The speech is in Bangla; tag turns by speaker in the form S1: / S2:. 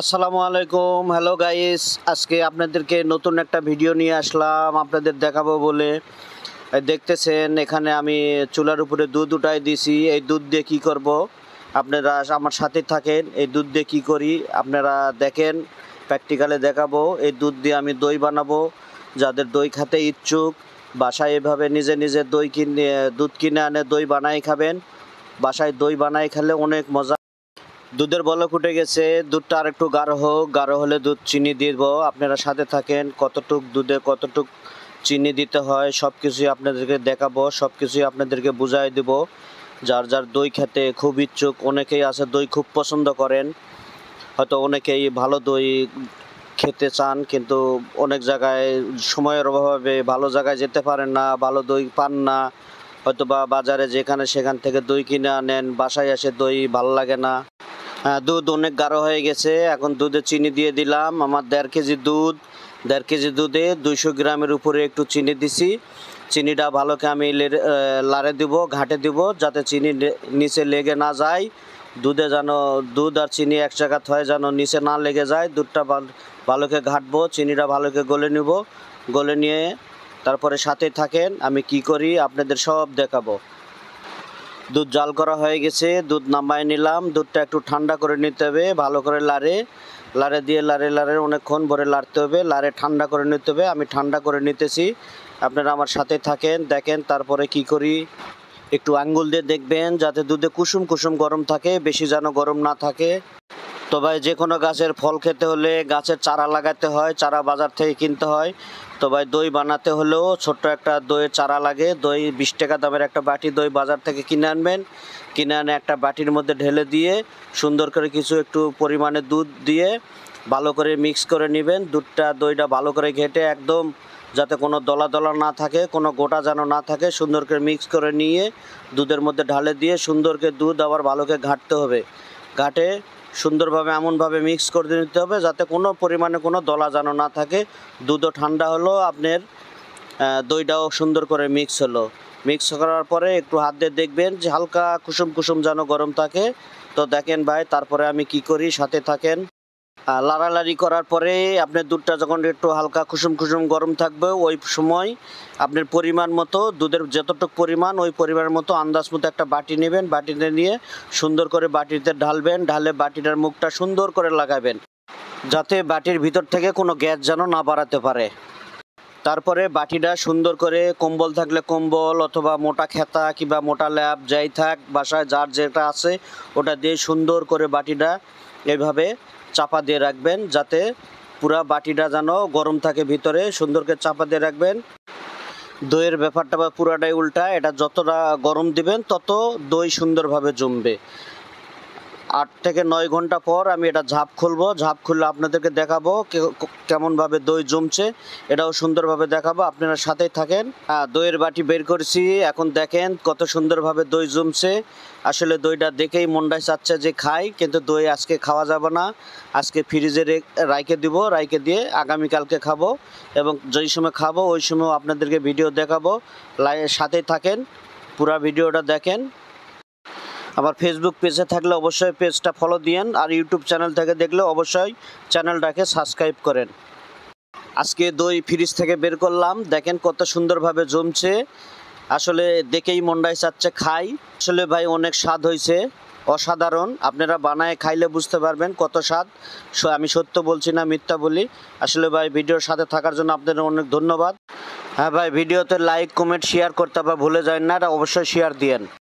S1: আসসালামু আলাইকুম। হ্যালো গাইস, আজকে আপনাদেরকে নতুন একটা ভিডিও নিয়ে আসলাম আপনাদের দেখাবো বলে। দেখতেছেন এখানে আমি চুলার উপরে দুধ উঠাই দিছি। এই দুধ দিয়ে কী করব আপনারা আমার সাথে থাকেন। এই দুধ দিয়ে কী করি আপনারা দেখেন, প্র্যাকটিক্যালে দেখাবো। এই দুধ দিয়ে আমি দই বানাবো। যাদের দই খেতে ইচ্ছুক বাসায় এভাবে নিজে নিজে দুধ কিনে আনে দই বানাই খাবেন। বাসায় দই বানাই খেলে অনেক মজা। দুধের বলক উঠে গেছে, দুধটা আর একটু গাঢ় হোক, গাঢ় হলে দুধ চিনি দিব। আপনারা সাথে থাকেন, কতটুক দুধে কতটুক চিনি দিতে হয় সব কিছুই আপনাদেরকে দেখাবো, সব কিছুই আপনাদেরকে বুঝাই দিব। যার যার দই খেতে খুব ইচ্ছুক, অনেকেই আছে দই খুব পছন্দ করেন, হয়তো অনেকেই ভালো দই খেতে চান, কিন্তু অনেক জায়গায় সময়ের অভাবে ভালো জায়গায় যেতে পারেন না, ভালো দই পান না, হয়তো বা বাজারে যেখানে সেখান থেকে দই কিনে আনেন, বাসায় এসে দই ভালো লাগে না। দুধ অনেক গাঢ় হয়ে গেছে, এখন দুধে চিনি দিয়ে দিলাম। আমার 1.5 কেজি দুধ, 1.5 কেজি দুধে 200 গ্রামের উপরে একটু চিনি দিছি। চিনিটা ভালোকে আমি লাড়ে দিব, ঘাটে দিব, যাতে চিনি নিচে লেগে না যায়। দুধ আর চিনি এক জায়গা হয় যেন নিচে না লেগে যায়। দুধটা ভালোকে ঘাটবো, চিনিটা ভালোকে গলে নিব। গলে নিয়ে তারপরে সাথে থাকেন, আমি কি করি আপনাদের সব দেখাবো। দুধ জাল করা হয়ে গেছে, দুধ নামায় নিলাম। দুধটা একটু ঠান্ডা করে নিতে হবে, ভালো করে লাড়ে দিয়ে লাড়ে অনেকক্ষণ ভরে লাড়তে হবে, লাড়ে ঠান্ডা করে নিতে হবে। আমি ঠান্ডা করে নিতেছি, আপনারা আমার সাথে থাকেন, দেখেন তারপরে কি করি। একটু আঙ্গুল দিয়ে দেখবেন যাতে দুধে কুসুম কুসুম গরম থাকে, বেশি যেন গরম না থাকে। তো ভাই, যে কোনো গাছের ফল খেতে হলে গাছের চারা লাগাতে হয়, চারা বাজার থেকে কিনতে হয়। তো ভাই, দই বানাতে হলেও ছোট্ট একটা দইয়ের চারা লাগে। দই 20 টাকা দামের একটা বাটি দই বাজার থেকে কিনে আনবেন। কিনে আনে একটা বাটির মধ্যে ঢেলে দিয়ে সুন্দর করে কিছু একটু পরিমাণে দুধ দিয়ে ভালো করে মিক্স করে নেবেন। দইটা ভালো করে ঘেটে একদম যাতে কোনো দলা দলা না থাকে, কোনো গোটা যেন না থাকে, সুন্দর করে মিক্স করে নিয়ে দুধের মধ্যে ঢালে দিয়ে সুন্দর করে দুধ আবার ভালোকে ঘাটতে হবে। ঘাটে সুন্দরভাবে এমনভাবে মিক্স করে নিতে হবে যাতে কোনো পরিমাণে কোনো দলা যেন না থাকে। দুধও ঠান্ডা হলো, আপনার দইটাও সুন্দর করে মিক্স হলো। মিক্স করার পরে একটু হাত দিয়ে দেখবেন যে হালকা কুসুম কুসুম যেন গরম থাকে। তো দেখেন ভাই, তারপরে আমি কি করি, সাথে থাকেন। লাড়ালাড়ি করার পরে আপনার দুধটা যখন একটু হালকা কুসুম কুসুম গরম থাকবে, ওই সময় আপনার পরিমাণ মতো দুধের যতটুকু পরিমাণ, ওই পরিমাণ মতো আন্দাজ মতো একটা বাটি নেবেন। বাটিতে নিয়ে সুন্দর করে বাটিতে ঢালবেন। ঢালে বাটিটার মুখটা সুন্দর করে লাগাবেন যাতে বাটির ভিতর থেকে কোনো গ্যাস যেন না বাড়াতে পারে। তারপরে বাটিটা সুন্দর করে, কম্বল থাকলে কম্বল অথবা মোটা খেতা কিংবা মোটা ল্যাপ যাই থাক, বাসায় যার যেটা আছে ওটা দিয়ে সুন্দর করে বাটিটা এভাবে চাপা দিয়ে রাখবেন যাতে পুরা বাটিটা যেন গরম থাকে ভিতরে। সুন্দর করে চাপা দিয়ে রাখবেন। দইয়ের ব্যাপারটা বা পুরাটাই উল্টা, এটা যতটা গরম দিবেন তত দই সুন্দরভাবে জমবে। 8 থেকে 9 ঘন্টা পর আমি এটা ঝাঁপ খুলবো। ঝাঁপ খুললে আপনাদেরকে দেখাবো কেমনভাবে দই জমছে, এটাও সুন্দরভাবে দেখাবো। আপনারা সাথেই থাকেন। দইয়ের বাটি বের করেছি, এখন দেখেন কত সুন্দরভাবে দই জমছে। আসলে দইটা দেখেই মনটা চাচ্ছে যে খাই, কিন্তু দই আজকে খাওয়া যাবে না। আজকে ফ্রিজে রাইখে দিব, রাইখে দিয়ে আগামীকালকে খাবো, এবং যেই সময় খাবো ওই সময় আপনাদেরকে ভিডিও দেখাবো। সাথেই থাকেন, পুরা ভিডিওটা দেখেন। আমার ফেসবুক পেজে থাকলে অবশ্যই পেজটা ফলো দিয়েন, আর ইউটিউব চ্যানেল থেকে দেখলে অবশ্যই চ্যানেলটাকে সাবস্ক্রাইব করেন। আজকে দই ফ্রিজ থেকে বের করলাম, দেখেন কত সুন্দরভাবে জমছে। আসলে দেখেই মনটাই চাচ্ছে খাই। আসলে ভাই অনেক স্বাদ হয়েছে, অসাধারণ। আপনারা বানায় খাইলে বুঝতে পারবেন কত স্বাদ। আমি সত্য বলছি না, মিথ্যা বলি। আসলে ভাই, ভিডিওর সাথে থাকার জন্য আপনাদের অনেক ধন্যবাদ। হ্যাঁ ভাই, ভিডিওতে লাইক কমেন্ট শেয়ার করতে আবার ভুলে যান না, এটা অবশ্যই শেয়ার দিয়েন।